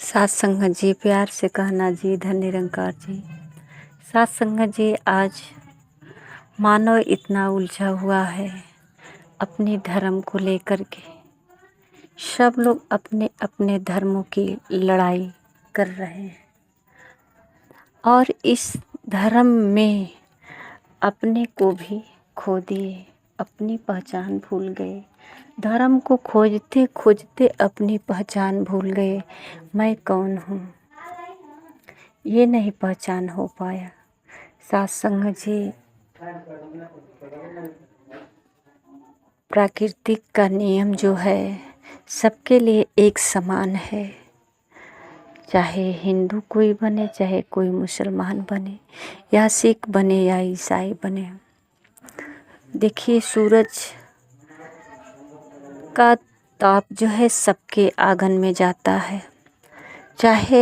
सात संगत जी, प्यार से कहना जी, धन निरंकार जी। सात संगत जी, आज मानव इतना उलझा हुआ है अपने धर्म को लेकर के। सब लोग अपने अपने धर्मों की लड़ाई कर रहे हैं और इस धर्म में अपने को भी खो दिए, अपनी पहचान भूल गए। धर्म को खोजते खोजते अपनी पहचान भूल गए। मैं कौन हूँ ये नहीं पहचान हो पाया। सात संगत जी, प्राकृतिक का नियम जो है सबके लिए एक समान है। चाहे हिंदू कोई बने, चाहे कोई मुसलमान बने, या सिख बने या ईसाई बने। देखिए, सूरज का ताप जो है सबके आंगन में जाता है, चाहे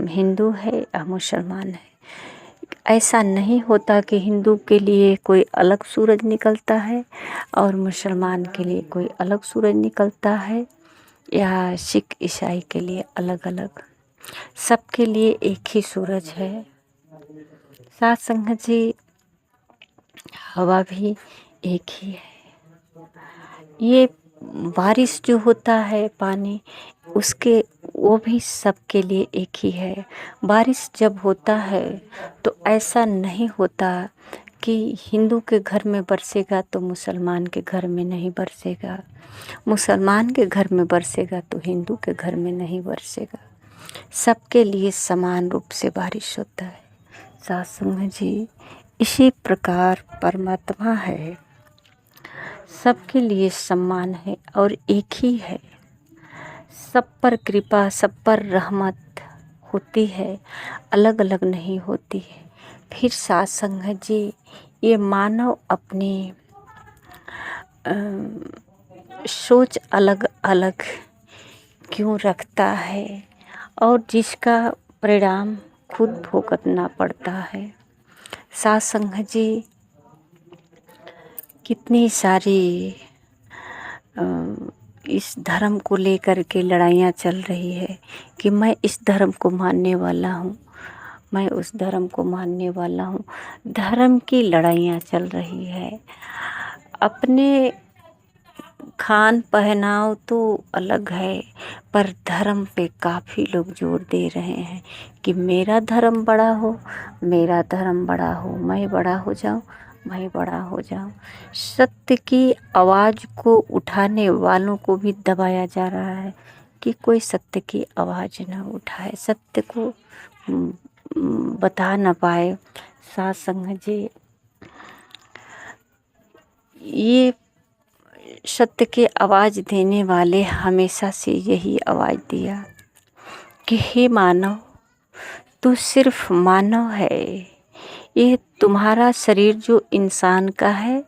हिंदू है या मुसलमान है। ऐसा नहीं होता कि हिंदू के लिए कोई अलग सूरज निकलता है और मुसलमान के लिए कोई अलग सूरज निकलता है, या सिख ईसाई के लिए अलग अलग। सबके लिए एक ही सूरज है। सात संगत जी, हवा भी एक ही है। ये बारिश जो होता है, पानी उसके वो भी सबके लिए एक ही है। बारिश जब होता है तो ऐसा नहीं होता कि हिंदू के घर में बरसेगा तो मुसलमान के घर में नहीं बरसेगा, मुसलमान के घर में बरसेगा तो हिंदू के घर में नहीं बरसेगा। सबके लिए समान रूप से बारिश होता है। सात संगत जी, इसी प्रकार परमात्मा है, सबके लिए सम्मान है और एक ही है। सब पर कृपा, सब पर रहमत होती है, अलग अलग नहीं होती है। फिर सात संगत जी, ये मानव अपनी सोच अलग अलग क्यों रखता है और जिसका परिणाम खुद भुगतना पड़ता है। सात संगत जी, कितनी सारी इस धर्म को लेकर के लड़ाइयाँ चल रही है कि मैं इस धर्म को मानने वाला हूँ, मैं उस धर्म को मानने वाला हूँ। धर्म की लड़ाइयाँ चल रही है। अपने खान पहनाव तो अलग है, पर धर्म पे काफ़ी लोग जोर दे रहे हैं कि मेरा धर्म बड़ा हो, मेरा धर्म बड़ा हो, मैं बड़ा हो जाऊं, मैं बड़ा हो जाऊं। सत्य की आवाज़ को उठाने वालों को भी दबाया जा रहा है कि कोई सत्य की आवाज़ न उठाए, सत्य को बता न पाए। सात संगत जी, ये सत्य के आवाज़ देने वाले हमेशा से यही आवाज़ दिया कि हे मानव, तू सिर्फ मानव है। ये तुम्हारा शरीर जो इंसान का है,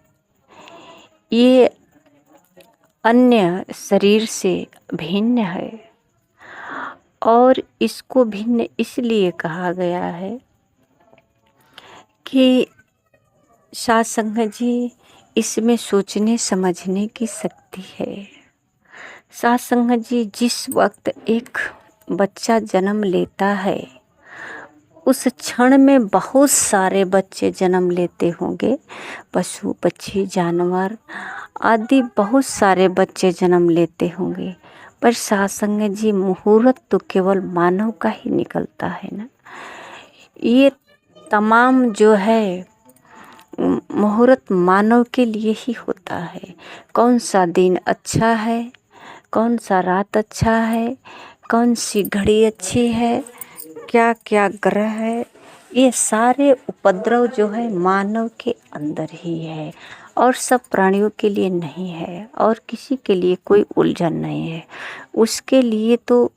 ये अन्य शरीर से भिन्न है और इसको भिन्न इसलिए कहा गया है कि सात संगत जी, इसमें सोचने समझने की शक्ति है। सात संगत जी, जिस वक्त एक बच्चा जन्म लेता है उस क्षण में बहुत सारे बच्चे जन्म लेते होंगे, पशु पक्षी जानवर आदि बहुत सारे बच्चे जन्म लेते होंगे, पर सात संगत जी, मुहूर्त तो केवल मानव का ही निकलता है ना। ये तमाम जो है मुहूर्त मानव के लिए ही होता है। कौन सा दिन अच्छा है, कौन सा रात अच्छा है, कौन सी घड़ी अच्छी है, क्या क्या ग्रह है, ये सारे उपद्रव जो है मानव के अंदर ही है और सब प्राणियों के लिए नहीं है और किसी के लिए कोई उलझन नहीं है। उसके लिए तो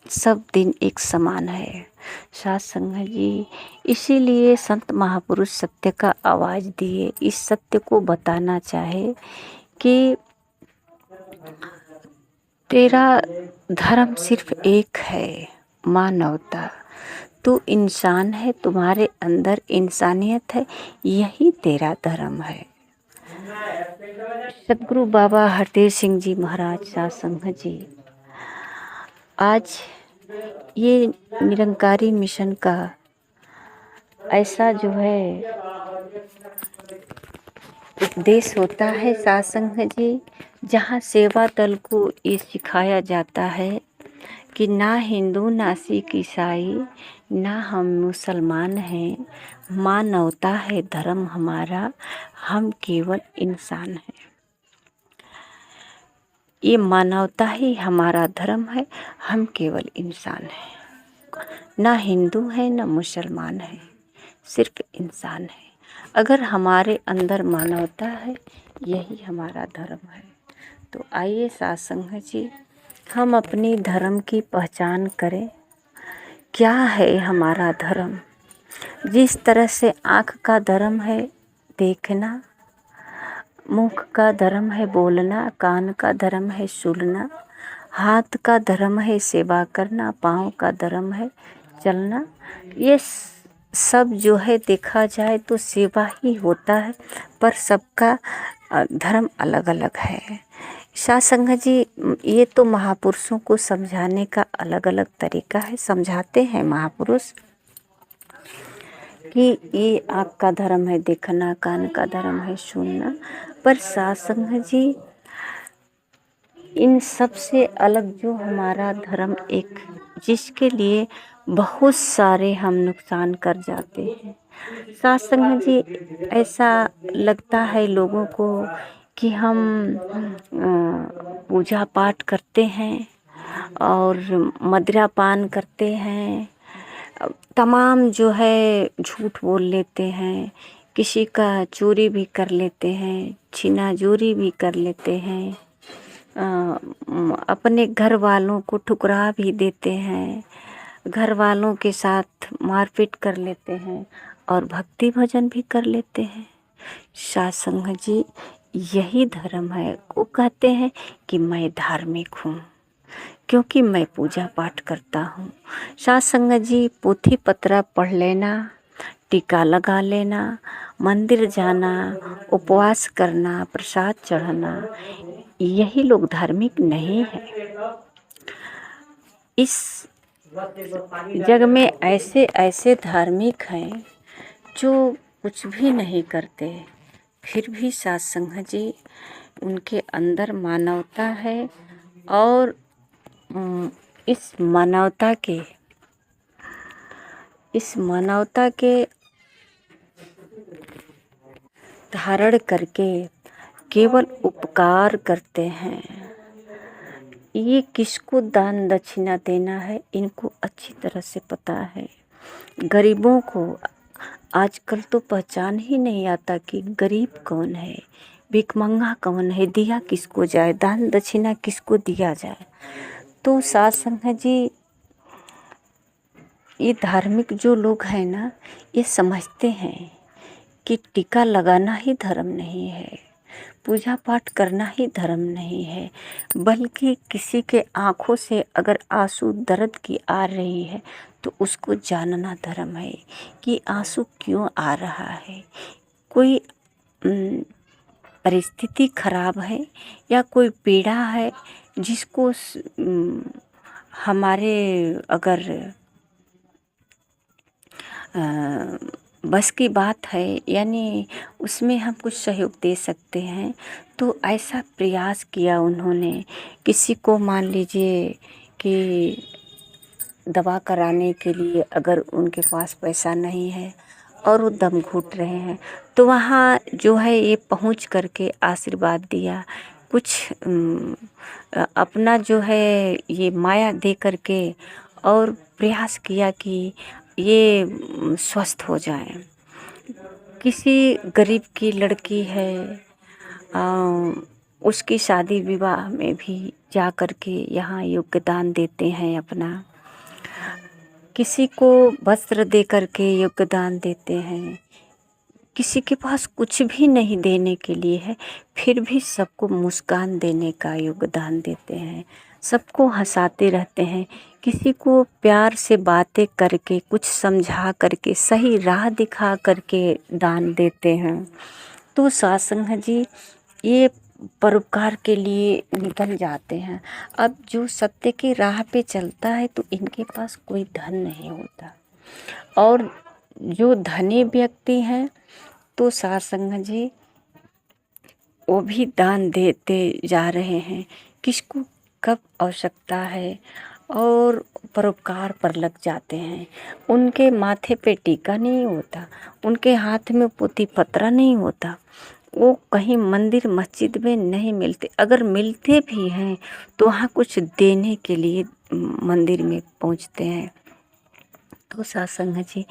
सब दिन एक समान है। सात संगत जी, इसीलिए संत महापुरुष सत्य का आवाज़ दिए, इस सत्य को बताना चाहे कि तेरा धर्म सिर्फ एक है, मानवता। तू इंसान है, तुम्हारे अंदर इंसानियत है, यही तेरा धर्म है। सदगुरु बाबा हरदेव सिंह जी महाराज, सात संगत जी, आज ये निरंकारी मिशन का ऐसा जो है उपदेश होता है सत्संग जी, जहाँ सेवा दल को ये सिखाया जाता है कि ना हिंदू ना सिख ईसाई ना हम मुसलमान हैं, मानवता है धर्म हमारा, हम केवल इंसान हैं। ये मानवता ही हमारा धर्म है, हम केवल इंसान हैं। ना हिंदू है ना मुसलमान है, सिर्फ इंसान है। अगर हमारे अंदर मानवता है, यही हमारा धर्म है। तो आइए सत्संग जी, हम अपनी धर्म की पहचान करें। क्या है हमारा धर्म? जिस तरह से आँख का धर्म है देखना, मुख का धर्म है बोलना, कान का धर्म है सुनना, हाथ का धर्म है सेवा करना, पाँव का धर्म है चलना, ये सब जो है देखा जाए तो सेवा ही होता है, पर सबका धर्म अलग अलग है। सत्संग जी, ये तो महापुरुषों को समझाने का अलग अलग तरीका है। समझाते हैं महापुरुष कि ये आँख का धर्म है देखना, कान का धर्म है सुनना, पर सत्संग जी इन सब से अलग जो हमारा धर्म एक, जिसके लिए बहुत सारे हम नुकसान कर जाते हैं। सत्संग जी, ऐसा लगता है लोगों को कि हम पूजा पाठ करते हैं और मदिरा पान करते हैं, तमाम जो है झूठ बोल लेते हैं, किसी का चोरी भी कर लेते हैं, छीनाजोरी भी कर लेते हैं, अपने घर वालों को ठुकरा भी देते हैं, घर वालों के साथ मारपीट कर लेते हैं और भक्ति भजन भी कर लेते हैं। सत्संग जी, यही धर्म है। वो कहते हैं कि मैं धार्मिक हूँ क्योंकि मैं पूजा पाठ करता हूँ। सत्संग जी, पोथी पत्रा पढ़ लेना, टीका लगा लेना, मंदिर जाना, उपवास करना, प्रसाद चढ़ाना, यही लोग धार्मिक नहीं है। इस जग में ऐसे ऐसे धार्मिक हैं जो कुछ भी नहीं करते, फिर भी सत्संग जी उनके अंदर मानवता है और इस मानवता के धारण करके केवल उपकार करते हैं। ये किसको दान दक्षिणा देना है, इनको अच्छी तरह से पता है। गरीबों को आजकल तो पहचान ही नहीं आता कि गरीब कौन है, भिखमंगा कौन है, दिया किसको जाए, दान दक्षिणा किसको दिया जाए। तो सत्संग जी, ये धार्मिक जो लोग हैं ना, ये समझते हैं कि टीका लगाना ही धर्म नहीं है, पूजा पाठ करना ही धर्म नहीं है, बल्कि किसी के आँखों से अगर आंसू दर्द की आ रही है तो उसको जानना धर्म है कि आंसू क्यों आ रहा है। कोई परिस्थिति खराब है या कोई पीड़ा है जिसको हमारे अगर बस की बात है, यानी उसमें हम कुछ सहयोग दे सकते हैं, तो ऐसा प्रयास किया उन्होंने। किसी को मान लीजिए कि दवा कराने के लिए अगर उनके पास पैसा नहीं है और वो दम घुट रहे हैं, तो वहाँ जो है ये पहुँच करके आशीर्वाद दिया, कुछ अपना जो है ये माया दे करके और प्रयास किया कि ये स्वस्थ हो जाए। किसी गरीब की लड़की है, उसकी शादी विवाह में भी जा कर के यहाँ योगदान देते हैं अपना। किसी को वस्त्र दे कर के योगदान देते हैं। किसी के पास कुछ भी नहीं देने के लिए है, फिर भी सबको मुस्कान देने का योगदान देते हैं, सबको हंसाते रहते हैं। किसी को प्यार से बातें करके, कुछ समझा करके, सही राह दिखा करके दान देते हैं। तो सत्संग जी, ये परोपकार के लिए निकल जाते हैं। अब जो सत्य की राह पे चलता है तो इनके पास कोई धन नहीं होता, और जो धनी व्यक्ति हैं तो साध संगत जी वो भी दान देते जा रहे हैं। किसको कब आवश्यकता है और परोपकार पर लग जाते हैं। उनके माथे पे टीका नहीं होता, उनके हाथ में पोथी पत्रा नहीं होता, वो कहीं मंदिर मस्जिद में नहीं मिलते। अगर मिलते भी हैं तो वहाँ कुछ देने के लिए मंदिर में पहुँचते हैं। तो सत्संग जी,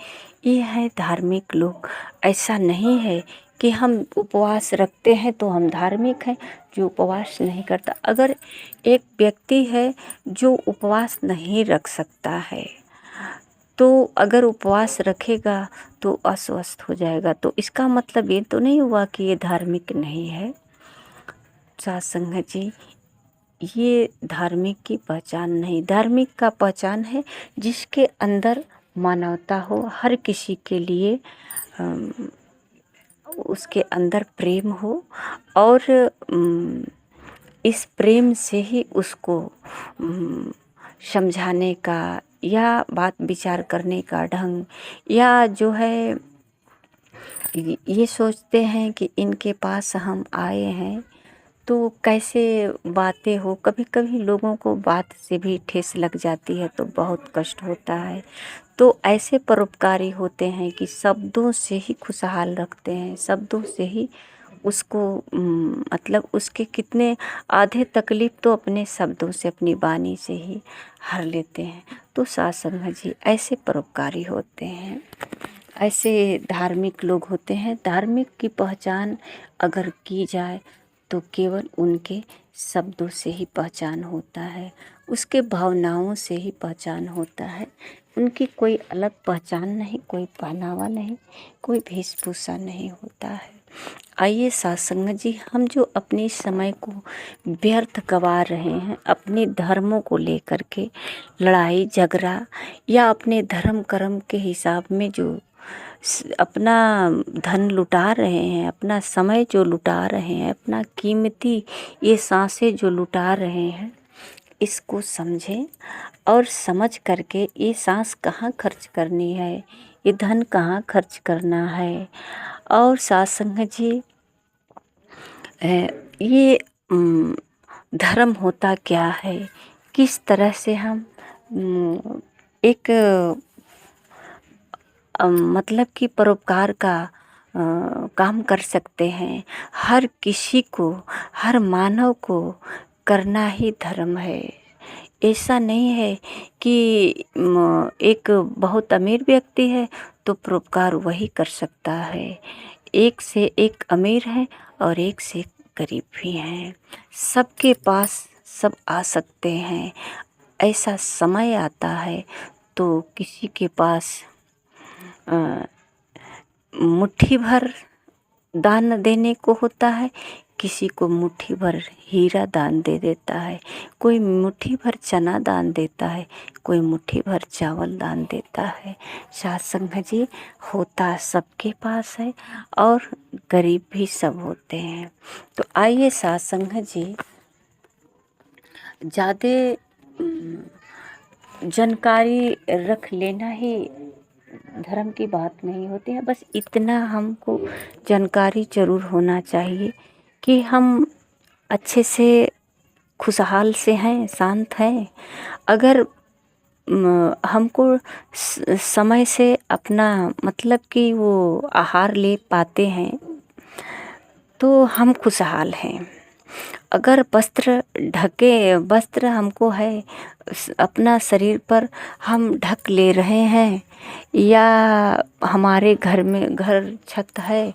ये है धार्मिक लोग। ऐसा नहीं है कि हम उपवास रखते हैं तो हम धार्मिक हैं। जो उपवास नहीं करता, अगर एक व्यक्ति है जो उपवास नहीं रख सकता है तो अगर उपवास रखेगा तो अस्वस्थ हो जाएगा, तो इसका मतलब ये तो नहीं हुआ कि ये धार्मिक नहीं है। सत्संग जी, ये धार्मिक की पहचान नहीं। धार्मिक का पहचान है जिसके अंदर मानवता हो, हर किसी के लिए उसके अंदर प्रेम हो, और इस प्रेम से ही उसको समझाने का या बात विचार करने का ढंग, या जो है ये सोचते हैं कि इनके पास हम आए हैं तो कैसे बातें हो। कभी कभी लोगों को बात से भी ठेस लग जाती है तो बहुत कष्ट होता है। तो ऐसे परोपकारी होते हैं कि शब्दों से ही खुशहाल रखते हैं, शब्दों से ही उसको मतलब उसके कितने आधे तकलीफ़ तो अपने शब्दों से, अपनी वाणी से ही हर लेते हैं। तो सत्संग जी, ऐसे परोपकारी होते हैं, ऐसे धार्मिक लोग होते हैं। धार्मिक की पहचान अगर की जाए तो केवल उनके शब्दों से ही पहचान होता है, उसके भावनाओं से ही पहचान होता है। उनकी कोई अलग पहचान नहीं, कोई पहनावा नहीं, कोई वेशभूषा नहीं होता है। आइए सत्संग जी, हम जो अपने समय को व्यर्थ गंवा रहे हैं अपने धर्मों को लेकर के, लड़ाई झगड़ा या अपने धर्म कर्म के हिसाब में जो अपना धन लुटा रहे हैं, अपना समय जो लुटा रहे हैं, अपना कीमती ये सांसें जो लुटा रहे हैं, इसको समझें और समझ करके ये सांस कहाँ खर्च करनी है, ये धन कहाँ खर्च करना है। और सत्संग जी, ये धर्म होता क्या है, किस तरह से हम एक मतलब कि परोपकार का काम कर सकते हैं। हर किसी को, हर मानव को करना ही धर्म है। ऐसा नहीं है कि एक बहुत अमीर व्यक्ति है तो परोपकार वही कर सकता है। एक से एक अमीर है और एक से गरीब भी हैं, सबके पास सब आ सकते हैं। ऐसा समय आता है तो किसी के पास मुट्ठी भर दान देने को होता है, किसी को मुट्ठी भर हीरा दान दे देता है, कोई मुट्ठी भर चना दान देता है, कोई मुट्ठी भर चावल दान देता है। सत्संग जी, होता सबके पास है और गरीब भी सब होते हैं। तो आइए सत्संग जी, ज़्यादा जानकारी रख लेना ही धर्म की बात नहीं होती है। बस इतना हमको जानकारी ज़रूर होना चाहिए कि हम अच्छे से खुशहाल से हैं, शांत हैं। अगर हमको समय से अपना मतलब कि वो आहार ले पाते हैं तो हम खुशहाल हैं। अगर वस्त्र हमको है, अपना शरीर पर हम ढक ले रहे हैं, या हमारे घर में घर छत है,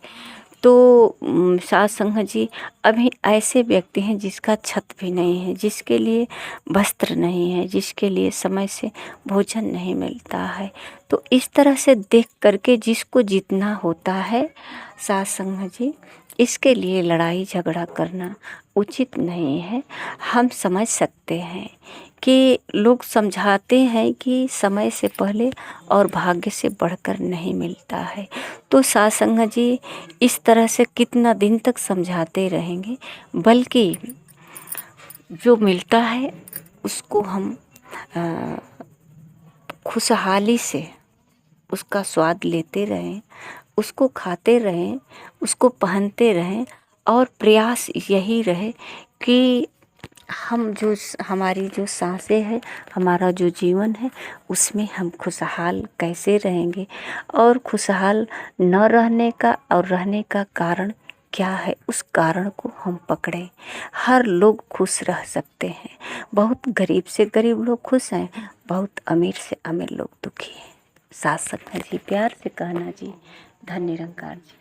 तो सत्संग जी, अभी ऐसे व्यक्ति हैं जिसका छत भी नहीं है, जिसके लिए वस्त्र नहीं है, जिसके लिए समय से भोजन नहीं मिलता है। तो इस तरह से देख करके जिसको जीतना होता है सत्संग जी, इसके लिए लड़ाई झगड़ा करना उचित नहीं है। हम समझ सकते हैं कि लोग समझाते हैं कि समय से पहले और भाग्य से बढ़कर नहीं मिलता है। तो साध संगत जी इस तरह से कितना दिन तक समझाते रहेंगे, बल्कि जो मिलता है उसको हम खुशहाली से उसका स्वाद लेते रहें, उसको खाते रहें, उसको पहनते रहें, और प्रयास यही रहे कि हम जो हमारी जो सांसें हैं, हमारा जो जीवन है, उसमें हम खुशहाल कैसे रहेंगे, और खुशहाल न रहने का और रहने का कारण क्या है, उस कारण को हम पकड़ें। हर लोग खुश रह सकते हैं। बहुत गरीब से गरीब लोग खुश हैं, बहुत अमीर से अमीर लोग दुखी हैं। साथ संगत जी प्यार से कहना जी, धन्य निरंकार जी।